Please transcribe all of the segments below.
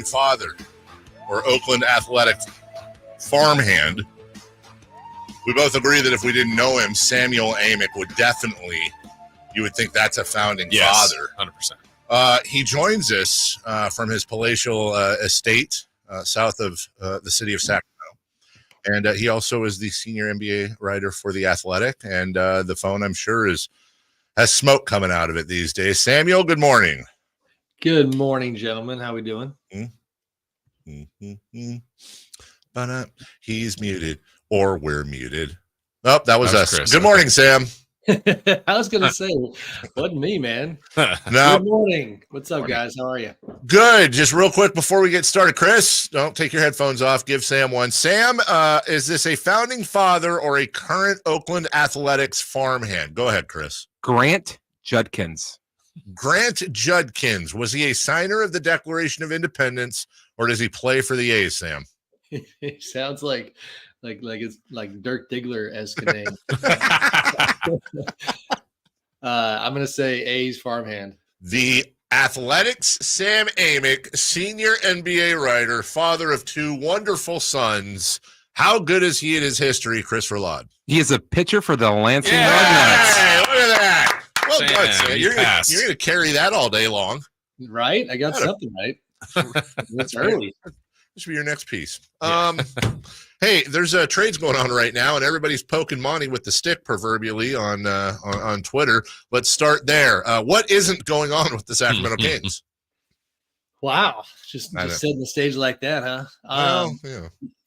father or Oakland Athletic farmhand. We both agree that if we didn't know him, Samuel Amick would definitely, you would think that's a founding father. 100%. He joins us from his palatial estate south of the city of Sacramento. And he also is the senior NBA writer for The Athletic. And the phone, I'm sure, has smoke coming out of it these days. Samuel, good morning. Good morning, gentlemen. How we doing? But he's muted, or we're muted. Oh, that was us. Chris. Good morning, Sam. I was going to say, wasn't me, man. No. Good morning. What's up, guys? How are you? Good. Just real quick before we get started, Chris, don't take your headphones off. Give Sam one. Sam, is this a founding father or a current Oakland Athletics farmhand? Go ahead, Chris. Grant Judkins. Grant Judkins. Was he a signer of the Declaration of Independence, or does he play for the A's, Sam? It sounds like it's like Dirk Diggler-esque name. I'm going to say A's farmhand. The Athletics, Sam Amick, senior NBA writer, father of two wonderful sons. How good is he in his history, Chris Verlaud? He is a pitcher for the Lansing Hey, Lugnuts. look at that. Well Sam, done, Sam. you You're going to carry that all day long. Right? I got something right. It's early. This will be your next piece. Hey, there's trades going on right now, and everybody's poking Monty with the stick proverbially on Twitter. Let's start there. What isn't going on with the Sacramento Kings? Wow. Just setting the stage like that, huh?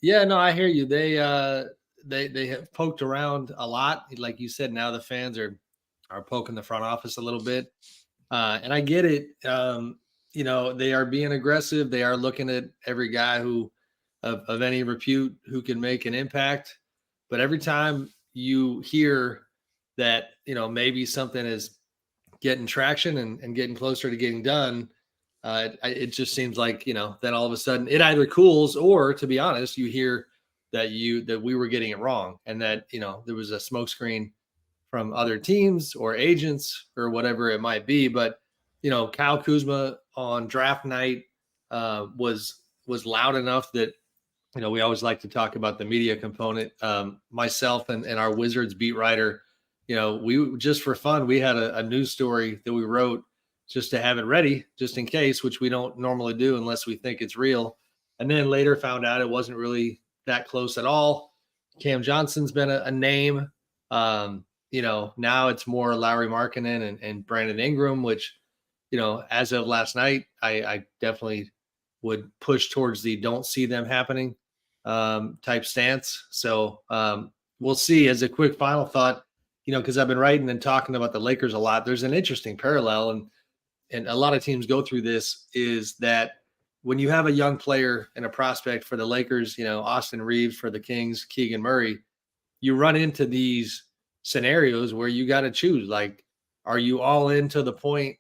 Yeah, no, I hear you. They have poked around a lot. Like you said, now the fans are poking the front office a little bit. And I get it. They are being aggressive. They are looking at every guy who of any repute who can make an impact. But every time you hear that, maybe something is getting traction and getting closer to getting done, it just seems like, then all of a sudden it either cools, or, to be honest, you hear that we were getting it wrong, and that, there was a smokescreen from other teams or agents or whatever it might be. But Kyle Kuzma on draft night was loud enough that, we always like to talk about the media component. Myself and our Wizards beat writer, we just for fun, we had a news story that we wrote just to have it ready, just in case, which we don't normally do unless we think it's real. And then later found out it wasn't really that close at all. Cam Johnson's been a name. Now it's more Lauri Markkanen and Brandon Ingram, which, as of last night, I definitely would push towards the don't see them happening type stance. So we'll see. As a quick final thought, because I've been writing and talking about the Lakers a lot, there's an interesting parallel, and a lot of teams go through this, is that when you have a young player and a prospect for the Lakers, Austin Reeves for the Kings, Keegan Murray, you run into these scenarios where you got to choose, like, are you all in to the point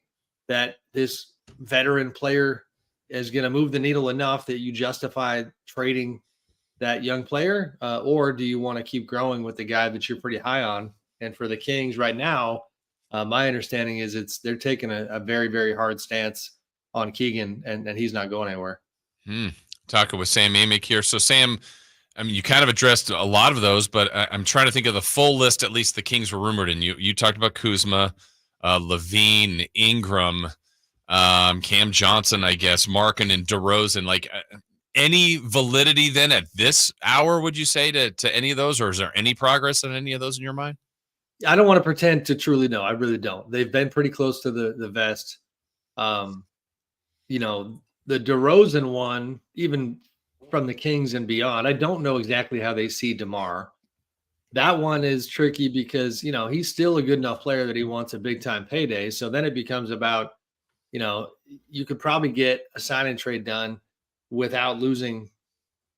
that this veteran player is going to move the needle enough that you justify trading that young player, or do you want to keep growing with the guy that you're pretty high on? And for the Kings right now, my understanding is they're taking a very, very hard stance on Keegan, and he's not going anywhere. Talking with Sam Amick here. So, Sam, I mean, you kind of addressed a lot of those, but I'm trying to think of the full list. At least the Kings were rumored, and you talked about Kuzma, Levine, Ingram, Cam Johnson, I guess, Markin and DeRozan. Like, any validity then at this hour, would you say, to any of those, or is there any progress on any of those in your mind? I don't want to pretend to truly know. I really don't. They've been pretty close to the vest. The DeRozan one, even from the Kings and beyond, I don't know exactly how they see DeMar. That one is tricky because, he's still a good enough player that he wants a big time payday. So then it becomes about, you could probably get a sign and trade done without losing,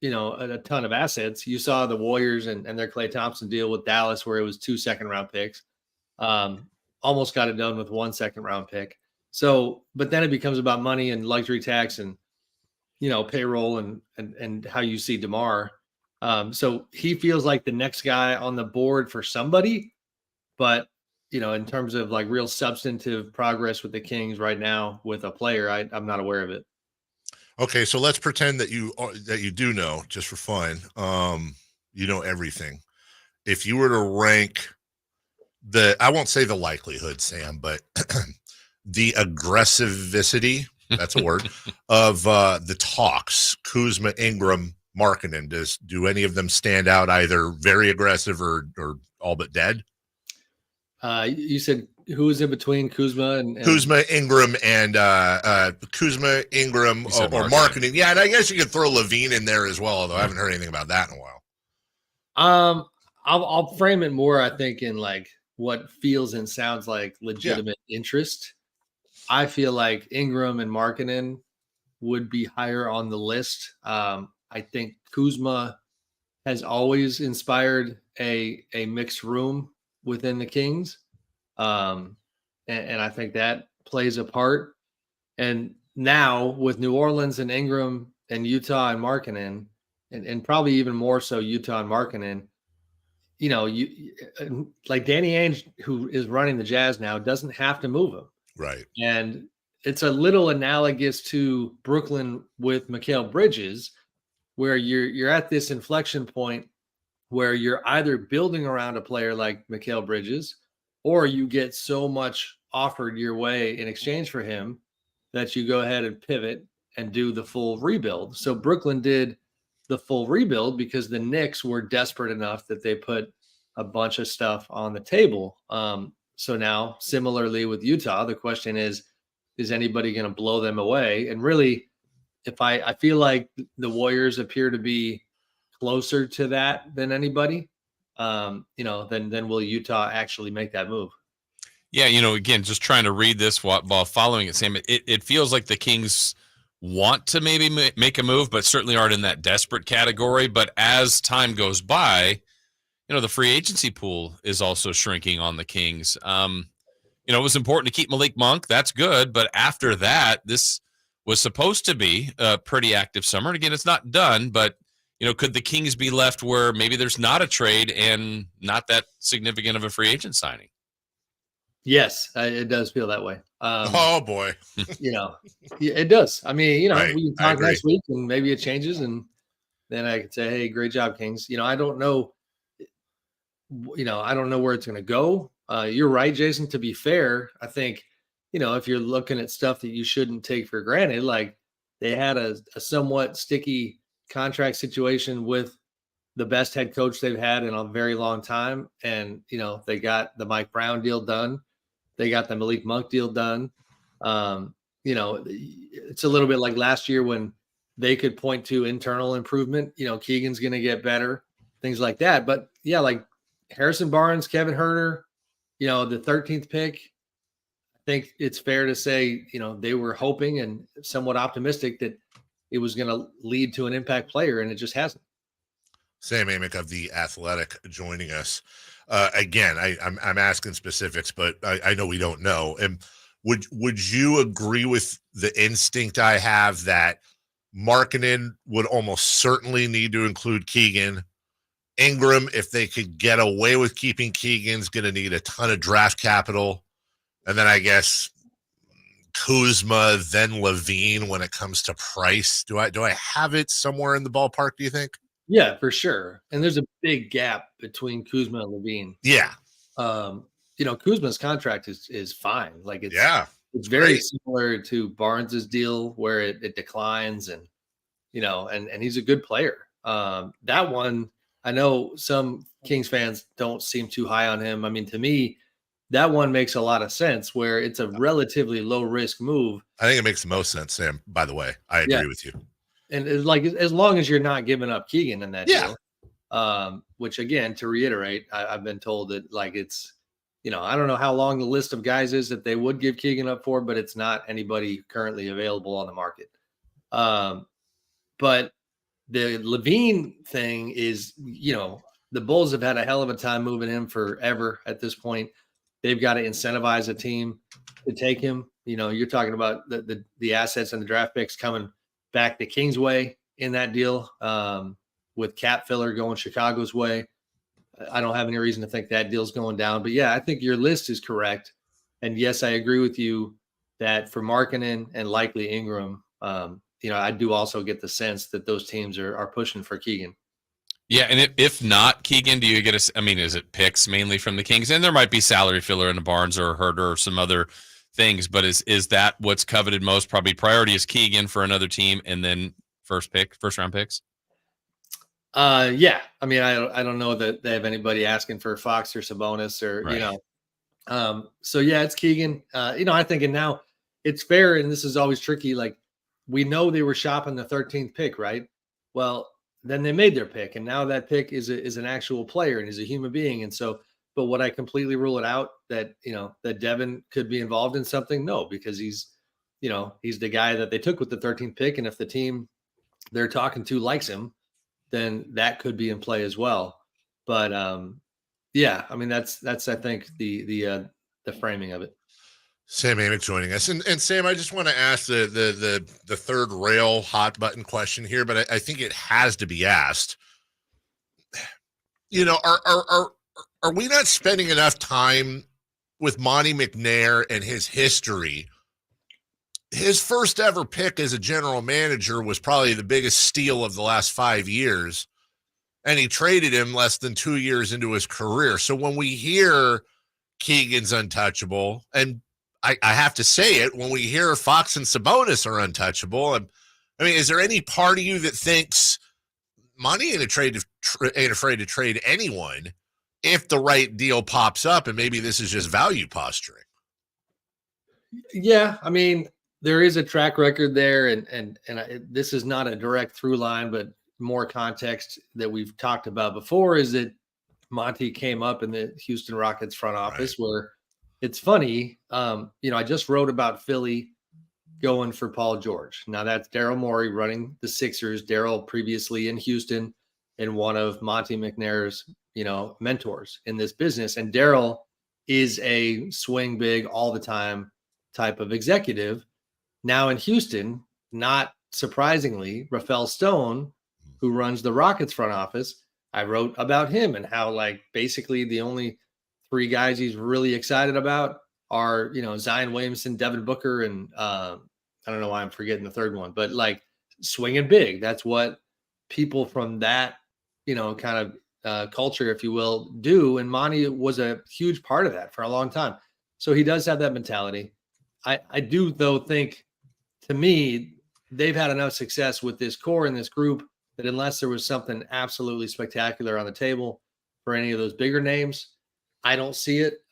a ton of assets. You saw the Warriors and their Klay Thompson deal with Dallas, where it was 2 second-round picks. Almost got it done with 1 second-round pick. So, but then it becomes about money and luxury tax and, payroll and how you see DeMar. So he feels like the next guy on the board for somebody, but in terms of like real substantive progress with the Kings right now with a player, I'm not aware of it. Okay, so let's pretend that you do know, just for fun. You know everything. If you were to rank I won't say the likelihood, Sam, but the aggressivity, that's a word, of the talks, Kuzma, Ingram, Markkanen, do any of them stand out either very aggressive or all but dead? You said who was in between Kuzma and Kuzma, Ingram, and Kuzma, Ingram, or Markkanen. Yeah, and I guess you could throw Levine in there as well, although I haven't heard anything about that in a while. I'll frame it more, I think, in like what feels and sounds like legitimate interest. I feel like Ingram and Markkanen would be higher on the list. I think Kuzma has always inspired a mixed room within the Kings. And I think that plays a part. And now with New Orleans and Ingram and Utah and Markkanen, and probably even more so Utah and Markkanen, you know, like Danny Ainge, who is running the Jazz now, doesn't have to move him. Right. And it's a little analogous to Brooklyn with Mikal Bridges, where you're at this inflection point where you're either building around a player like Mikal Bridges, or you get so much offered your way in exchange for him that you go ahead and pivot and do the full rebuild. So Brooklyn did the full rebuild because the Knicks were desperate enough that they put a bunch of stuff on the table. So now, similarly with Utah, the question is anybody going to blow them away? And really, if I feel like the Warriors appear to be closer to that than anybody, then will Utah actually make that move? Yeah, again, just trying to read this while following it, Sam, it feels like the Kings want to maybe make a move, but certainly aren't in that desperate category. But as time goes by, the free agency pool is also shrinking on the Kings. It was important to keep Malik Monk. That's good. But after that, this was supposed to be a pretty active summer. And again, it's not done, but could the Kings be left where maybe there's not a trade and not that significant of a free agent signing? Yes, it does feel that way. Oh boy, it does. I mean, right. We can talk next week and maybe it changes, and then I could say, "Hey, great job, Kings." I don't know. I don't know where it's going to go. You're right, Jason. To be fair, I think if you're looking at stuff that you shouldn't take for granted, like they had a somewhat sticky contract situation with the best head coach they've had in a very long time, and they got the Mike Brown deal done. They got the Malik Monk deal done. It's a little bit like last year when they could point to internal improvement. Keegan's going to get better, things like that. But yeah, like Harrison Barnes, Kevin Huerter, the 13th pick. I think it's fair to say, they were hoping and somewhat optimistic that it was going to lead to an impact player, and it just hasn't. Sam Amick of The Athletic joining us. Again, I'm asking specifics, but I know we don't know. And would you agree with the instinct I have that Markkanen would almost certainly need to include Keegan? Ingram, if they could get away with keeping Keegan's going to need a ton of draft capital. And then I guess Kuzma, then Levine when it comes to price. Do I have it somewhere in the ballpark, do you think? Yeah, for sure. And there's a big gap between Kuzma and Levine. Yeah. Kuzma's contract is fine. Like it's very great. Similar to Barnes's deal where it declines and he's a good player. That one, I know some Kings fans don't seem too high on him. I mean, to me, that one makes a lot of sense where it's a relatively low risk move. I think it makes the most sense, Sam, by the way. I agree with you. And it's like, as long as you're not giving up Keegan in that deal, which again, to reiterate, I've been told that like it's, I don't know how long the list of guys is that they would give Keegan up for, but it's not anybody currently available on the market. But the Levine thing is, the Bulls have had a hell of a time moving him forever at this point. They've got to incentivize a team to take him. You're talking about the assets and the draft picks coming back the Kings' way in that deal, with cap filler going Chicago's way. I don't have any reason to think that deal's going down. But yeah, I think your list is correct. And yes, I agree with you that for Markkanen and likely Ingram, I do also get the sense that those teams are pushing for Keegan. Yeah, and if not Keegan, do you get is it picks mainly from the Kings? And there might be salary filler in the Barnes or Herter or some other things, but is that what's coveted most? Probably priority is Keegan for another team, and then first round picks. Yeah. I mean, I don't know that they have anybody asking for Fox or Sabonis or right. So yeah, it's Keegan. I think, and now it's fair, and this is always tricky. Like, we know they were shopping the 13th pick, right? Well, then they made their pick, and now that pick is an actual player and is a human being. And so, but would I completely rule it out that that Devin could be involved in something? No, because he's the guy that they took with the 13th pick, and if the team they're talking to likes him, then that could be in play as well. But yeah, I mean that's I think the framing of it. Sam Amick joining us, and Sam, I just want to ask the third rail hot button question here, but I think it has to be asked. Are we not spending enough time with Monty McNair and his history? His first ever pick as a general manager was probably the biggest steal of the last 5 years, and he traded him less than 2 years into his career. So when we hear Keegan's untouchable, and I have to say it, when we hear Fox and Sabonis are untouchable, I mean, is there any part of you that thinks Monty ain't afraid to trade anyone if the right deal pops up, and maybe this is just value posturing? Yeah, I mean, there is a track record there, and this is not a direct through line, but more context that we've talked about before is that Monty came up in the Houston Rockets front office, right, where it's funny. I just wrote about Philly going for Paul George. Now that's Daryl Morey running the Sixers. Daryl previously in Houston and one of Monty McNair's, mentors in this business. And Daryl is a swing big all the time type of executive. Now in Houston, not surprisingly, Rafael Stone, who runs the Rockets front office, I wrote about him and how, like, basically the only three guys he's really excited about are, Zion Williamson, Devin Booker, and I don't know why I'm forgetting the third one, but like swinging big. That's what people from that, kind of culture, if you will, do. And Monty was a huge part of that for a long time. So he does have that mentality. I do, though, think, to me, they've had enough success with this core and this group that unless there was something absolutely spectacular on the table for any of those bigger names, I don't see it.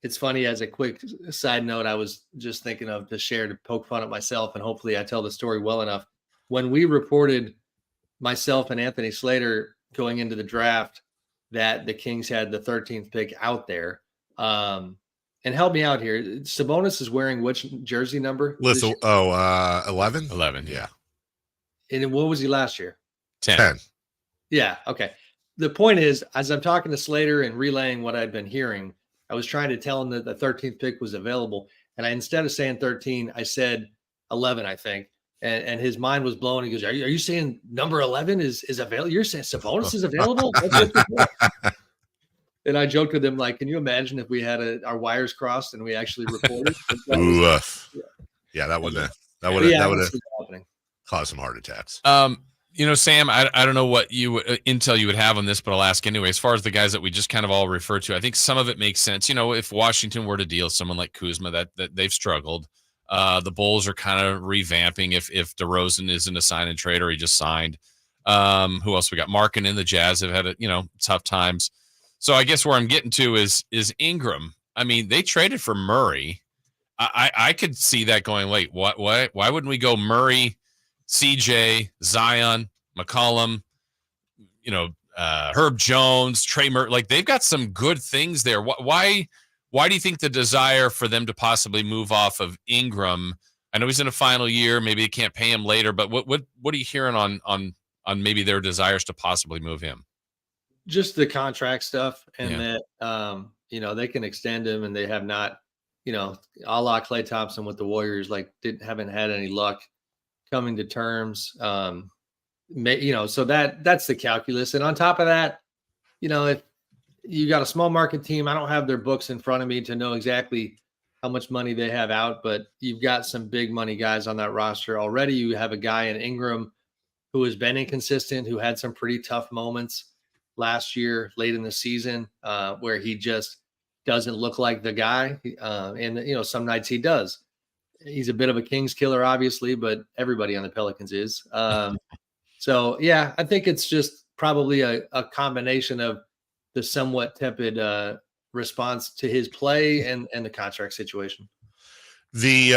It's funny, as a quick side note, I was just thinking of to share to poke fun at myself, and hopefully I tell the story well enough. When we reported, myself and Anthony Slater, going into the draft, that the Kings had the 13th pick out there, and help me out here, Sabonis is wearing which jersey number? 11? 11, yeah. And what was he last year? 10. Yeah, okay. The point is, as I'm talking to Slater and relaying what I'd been hearing, I was trying to tell him that the 13th pick was available. And instead of saying 13, I said 11, I think. And his mind was blown. He goes, are you saying number 11 is available? You're saying Sabonis is available? And I joked with him, like, can you imagine if we had our wires crossed and we actually reported? Yeah, that would have caused some heart attacks. Sam, I don't know what intel you would have on this, but I'll ask anyway. As far as the guys that we just kind of all refer to, I think some of it makes sense. If Washington were to deal someone like Kuzma, that they've struggled. The Bulls are kind of revamping if DeRozan isn't a sign and trade or he just signed. Who else we got? Markin and the Jazz have had tough times. So I guess where I'm getting to is Ingram. I mean, they traded for Murray. I could see that going, wait, why wouldn't we go Murray, CJ, Zion, McCollum, Herb Jones, Trey Murray? Like, they've got some good things there. Why do you think the desire for them to possibly move off of Ingram? I know he's in a final year. Maybe they can't pay him later, but what are you hearing on maybe their desires to possibly move him? Just the contract stuff, and that they can extend him, and they have not, a la Klay Thompson with the Warriors, like haven't had any luck coming to terms. So that's the calculus. And on top of that, if you got a small market team, I don't have their books in front of me to know exactly how much money they have out, but you've got some big money guys on that roster already. You have a guy in Ingram who has been inconsistent, who had some pretty tough moments last year, late in the season, where he just doesn't look like the guy. And some nights he does. He's a bit of a Kings killer, obviously, but everybody on the Pelicans is. So, yeah, I think it's just probably a combination of the somewhat tepid response to his play and the contract situation. The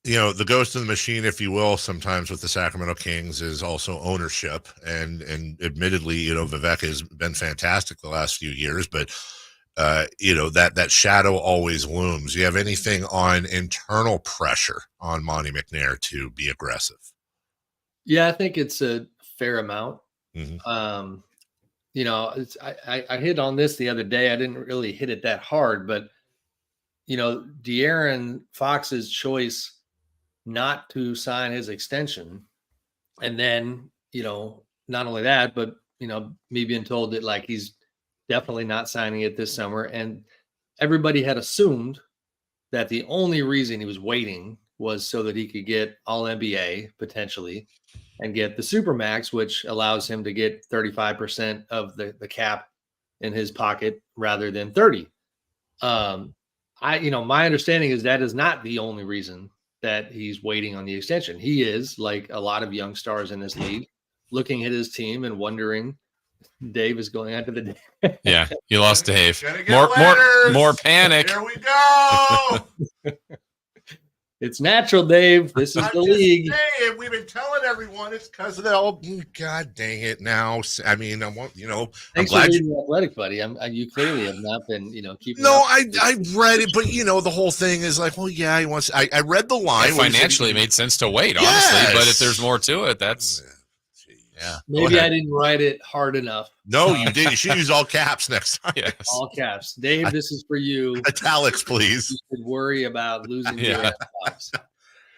the ghost of the machine, if you will, sometimes with the Sacramento Kings is also ownership. And admittedly, Vivek has been fantastic the last few years, but that shadow always looms. Do you have anything on internal pressure on Monty McNair to be aggressive? Yeah, I think it's a fair amount. Mm-hmm. I hit on this the other day. I didn't really hit it that hard, but De'Aaron Fox's choice not to sign his extension, and then not only that, but me being told that like he's definitely not signing it this summer, and everybody had assumed that the only reason he was waiting was so that he could get All NBA potentially and get the Supermax, which allows him to get 35% of the cap in his pocket rather than 30. My understanding is that is not the only reason that he's waiting on the extension. He is, like a lot of young stars in this league, looking at his team and wondering. Dave is going after the day. Yeah, you lost Dave. More panic. Here we go. It's natural, Dave. This is the league. Saying, we've been telling everyone it's because of the old. God dang it! Now, I mean, I want I'm glad you're athletic, buddy. You clearly have not been, keeping. No, I read it, but the whole thing is like, well, yeah, he wants. I read the line. Financially, it made sense to wait, honestly. But if there's more to it, that's. Yeah. Maybe I didn't write it hard enough. No, you did. You should use all caps next time. Yes. All caps. Dave, this is for you. Italics, please. You should worry about losing your laptops.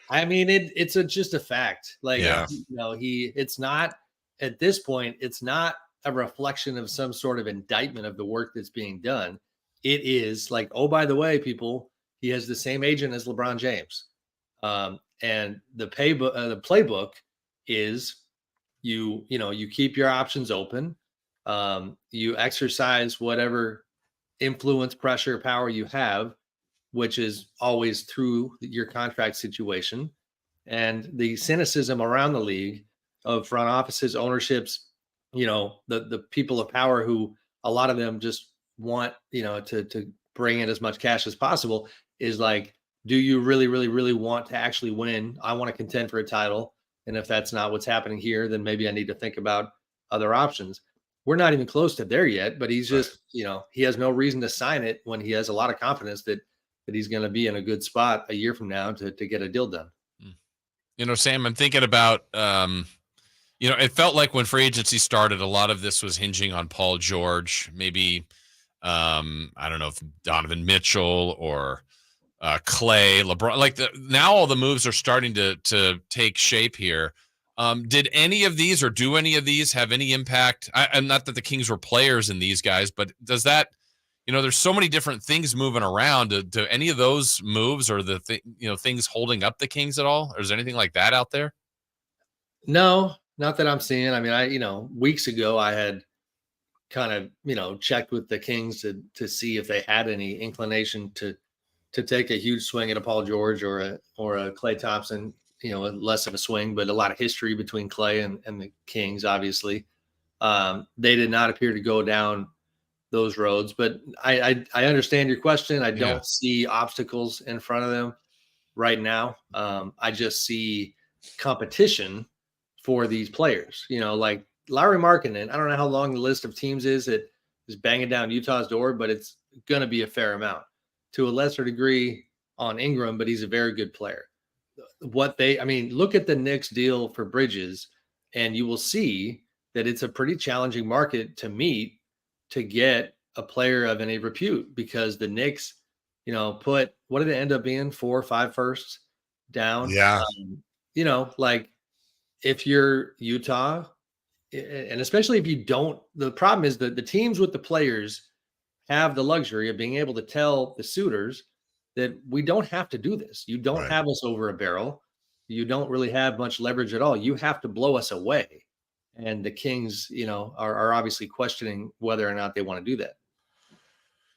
I mean, it's just a fact. Like, it's not, at this point, it's not a reflection of some sort of indictment of the work that's being done. It is like, oh, by the way, people, he has the same agent as LeBron James. And the playbook is, you keep your options open. You exercise whatever influence, pressure, power you have, which is always through your contract situation. And the cynicism around the league of front offices, ownerships, the people of power who a lot of them just want, to bring in as much cash as possible is like, do you really, really, really want to actually win? I want to contend for a title. And if that's not what's happening here, then maybe I need to think about other options. We're not even close to there yet, but he's just, he has no reason to sign it when he has a lot of confidence that he's going to be in a good spot a year from now to get a deal done. Sam, I'm thinking about, it felt like when free agency started, a lot of this was hinging on Paul George, maybe, I don't know if Donovan Mitchell or Clay, LeBron, now all the moves are starting to take shape here. Did any of these or do any of these have any impact? I'm not that the Kings were players in these guys, but does that, there's so many different things moving around. Do any of those moves or things holding up the Kings at all? Or is there anything like that out there? No, not that I'm seeing. I mean, weeks ago I had kind of, checked with the Kings to see if they had any inclination to take a huge swing at a Paul George or a Klay Thompson, less of a swing, but a lot of history between Klay and the Kings, obviously. They did not appear to go down those roads, but I understand your question. I don't see obstacles in front of them right now. I just see competition for these players, like Lauri Markkanen. I don't know how long the list of teams is that is banging down Utah's door, but it's going to be a fair amount. To a lesser degree on Ingram, but he's a very good player. Look at the Knicks deal for Bridges, and you will see that it's a pretty challenging market to meet to get a player of any repute, because the Knicks, put, what did it end up being? 4 or 5 firsts down. Yeah. If you're Utah, and especially if you don't, the problem is that the teams with the players have the luxury of being able to tell the suitors that we don't have to do this. You don't have us over a barrel. You don't really have much leverage at all. You have to blow us away. And the Kings, you know, are obviously questioning whether or not they want to do that.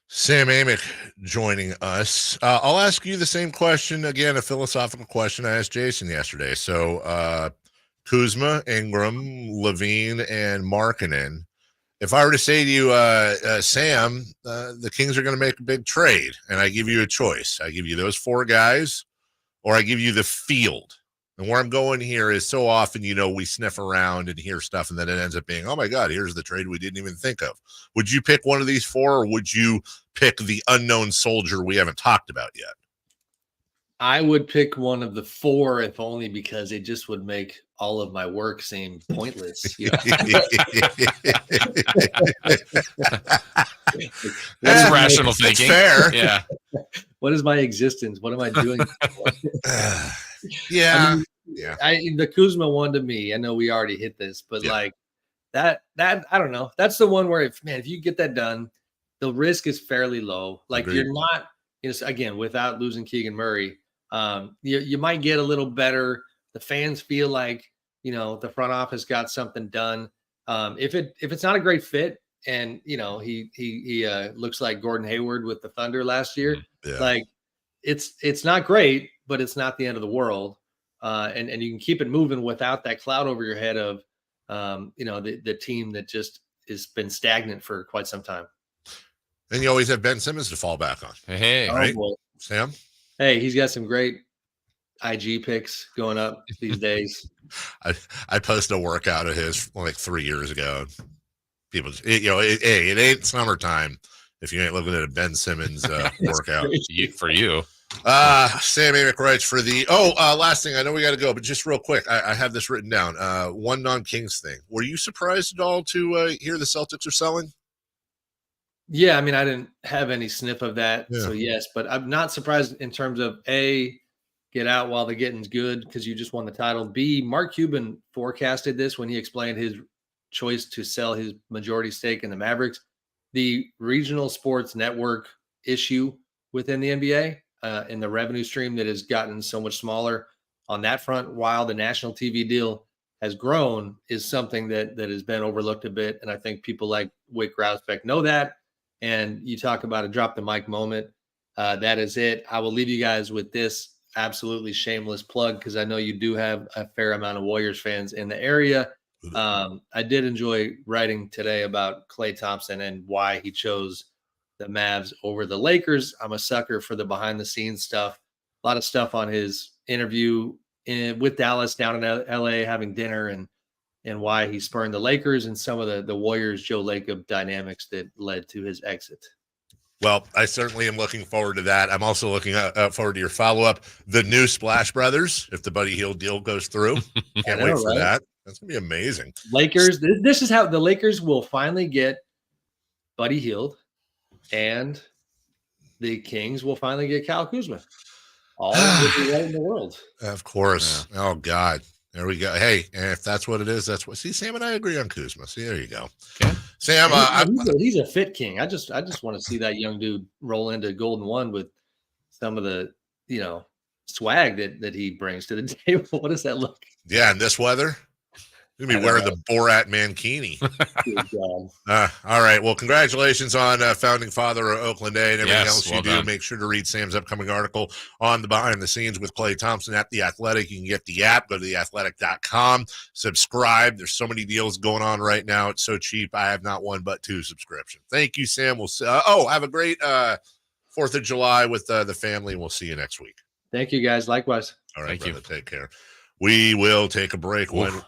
Sam Amick joining us. I'll ask you the same question again, a philosophical question I asked Jason yesterday. So Kuzma, Ingram, Levine, and Markkanen. If I were to say to you, Sam, the Kings are going to make a big trade, and I give you a choice. I give you those 4 guys, or I give you the field. And where I'm going here is so often, you know, we sniff around and hear stuff, and then it ends up being, oh, my God, here's the trade we didn't even think of. Would you pick one of these 4, or would you pick the unknown soldier we haven't talked about yet? I would pick one of the 4, if only because it just would make all of my work seem pointless. You know? That's rational thinking. Fair. Yeah. What is my existence? What am I doing? Yeah. The Kuzma one to me, I know we already hit this, but like that, I don't know. That's the one where if you get that done, the risk is fairly low. Like Agreed. You're not, again, without losing Keegan Murray, you might get a little better. The fans feel like, the front office got something done. If it's not a great fit, and he looks like Gordon Hayward with the Thunder last year, like it's not great, but it's not the end of the world. And you can keep it moving without that cloud over your head of the team that just has been stagnant for quite some time. And you always have Ben Simmons to fall back on. Hey, right, Sam? Hey, he's got some great IG pics going up these days. I posted a workout of his like 3 years ago. People, it ain't summertime if you ain't looking at a Ben Simmons workout. For you. Sam Amick writes for the last thing. I know we got to go, but just real quick, I have this written down. One non-Kings thing. Were you surprised at all to hear the Celtics are selling? Yeah, I mean, I didn't have any sniff of that, so yes, but I'm not surprised in terms of A, get out while the getting's good because you just won the title. B, Mark Cuban forecasted this when he explained his choice to sell his majority stake in the Mavericks. The regional sports network issue within the NBA and the revenue stream that has gotten so much smaller on that front while the national TV deal has grown is something that has been overlooked a bit. And I think people like Wick Grousbeck know that. And you talk about a drop the mic moment. That is it. I will leave you guys with this absolutely shameless plug because I know you do have a fair amount of Warriors fans in the area. I did enjoy writing today about Klay Thompson and why he chose the Mavs over the Lakers. I'm a sucker for the behind the scenes stuff. A lot of stuff on his interview with Dallas down in LA having dinner and why he spurned the Lakers and some of the Warriors Joe Lacob dynamics that led to his exit. Well, I certainly am looking forward to that. I'm also looking forward to your follow-up, the new Splash Brothers, if the Buddy Hield deal goes through. Can't wait for that. That's going to be amazing. Lakers, this is how the Lakers will finally get Buddy Hield, and the Kings will finally get Kyle Kuzma. All would be right in the world. Of course. Yeah. Oh, God. There we go. Hey, if that's what it is, that's what. See, Sam and I agree on Kuzma. See, there you go. Okay. Sam, he's a fit king. I just want to see that young dude roll into Golden One with some of the swag that he brings to the table. What does that look? Yeah, in this weather, you're gonna be wearing the Borat mankini. All right. Well, congratulations on founding father of Oakland A and everything else you do. Done. Make sure to read Sam's upcoming article on the behind the scenes with Klay Thompson at The Athletic. You can get the app. Go to theathletic.com. Subscribe. There's so many deals going on right now. It's so cheap. I have not one but 2 subscriptions. Thank you, Sam. We'll have a great 4th of July with the family. We'll see you next week. Thank you, guys. Likewise. All right, brother. Take care. We will take a break when we